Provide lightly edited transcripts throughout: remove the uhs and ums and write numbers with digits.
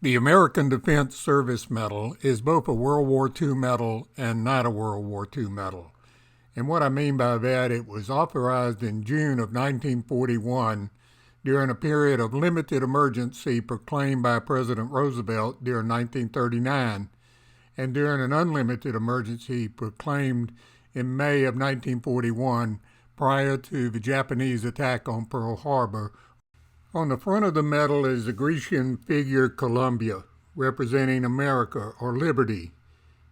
The American Defense Service Medal is both a World War II medal and not a World War II medal. And what I mean by that, it was authorized in June of 1941 during a period of limited emergency proclaimed by President Roosevelt during 1939, and during an unlimited emergency proclaimed in May of 1941 prior to the Japanese attack on Pearl Harbor. On the front of the medal is the Grecian figure Columbia, representing America or liberty,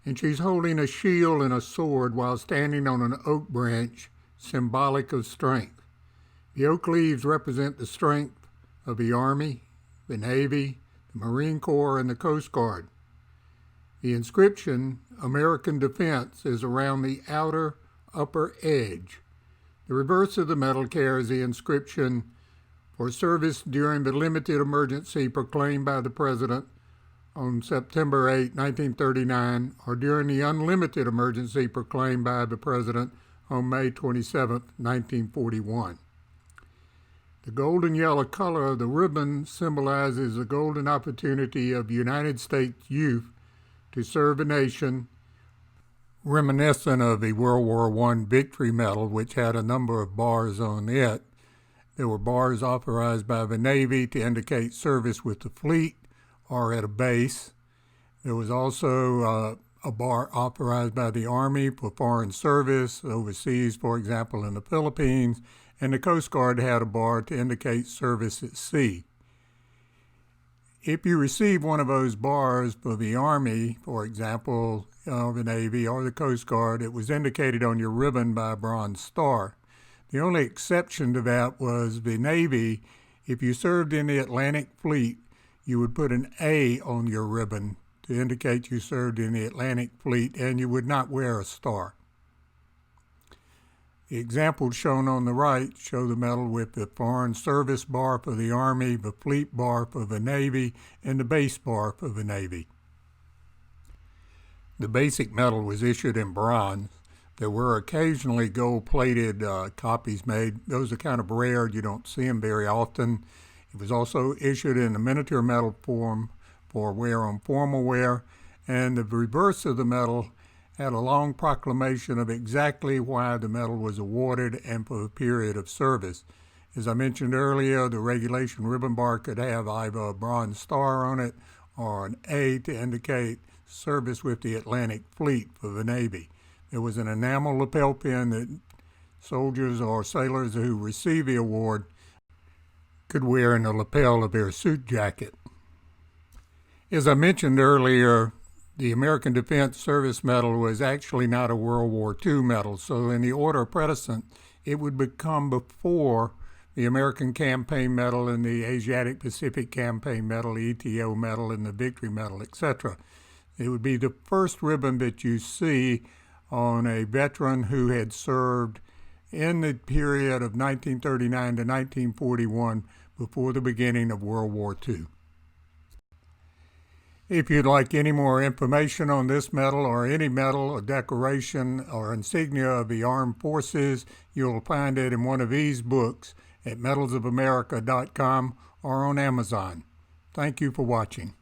and she's holding a shield and a sword while standing on an oak branch, symbolic of strength. The oak leaves represent the strength of the Army, the Navy, the Marine Corps, and the Coast Guard. The inscription, American Defense, is around the outer upper edge. The reverse of the medal carries the inscription, for service during the limited emergency proclaimed by the President on September 8, 1939, or during the unlimited emergency proclaimed by the President on May 27, 1941. The golden yellow color of the ribbon symbolizes the golden opportunity of United States youth to serve a nation, reminiscent of the World War I Victory Medal, which had a number of bars on it. There were bars authorized by the Navy to indicate service with the fleet or at a base. There was also a bar authorized by the Army for foreign service overseas, for example, in the Philippines, and the Coast Guard had a bar to indicate service at sea. If you receive one of those bars for the Army, for example, the Navy or the Coast Guard, it was indicated on your ribbon by a bronze star. The only exception to that was the Navy. If you served in the Atlantic Fleet, you would put an A on your ribbon to indicate you served in the Atlantic Fleet, and you would not wear a star. The examples shown on the right show the medal with the Foreign Service bar for the Army, the Fleet bar for the Navy, and the Base bar for the Navy. The basic medal was issued in bronze. There were occasionally gold-plated copies made. Those are kind of rare. You don't see them very often. It was also issued in a miniature medal form for wear on formal wear, and the reverse of the medal had a long proclamation of exactly why the medal was awarded and for the period of service. As I mentioned earlier, the regulation ribbon bar could have either a bronze star on it or an A to indicate service with the Atlantic Fleet for the Navy. There was an enamel lapel pin that soldiers or sailors who received the award could wear in the lapel of their suit jacket. As I mentioned earlier, the American Defense Service Medal was actually not a World War II medal, so in the order of precedence, it would become before the American Campaign Medal and the Asiatic Pacific Campaign Medal, ETO Medal, and the Victory Medal, etc. It would be the first ribbon that you see on a veteran who had served in the period of 1939 to 1941 before the beginning of World War II. If you'd like any more information on this medal or any medal or decoration or insignia of the armed forces, you'll find it in one of these books at medalsofamerica.com or on Amazon. Thank you for watching.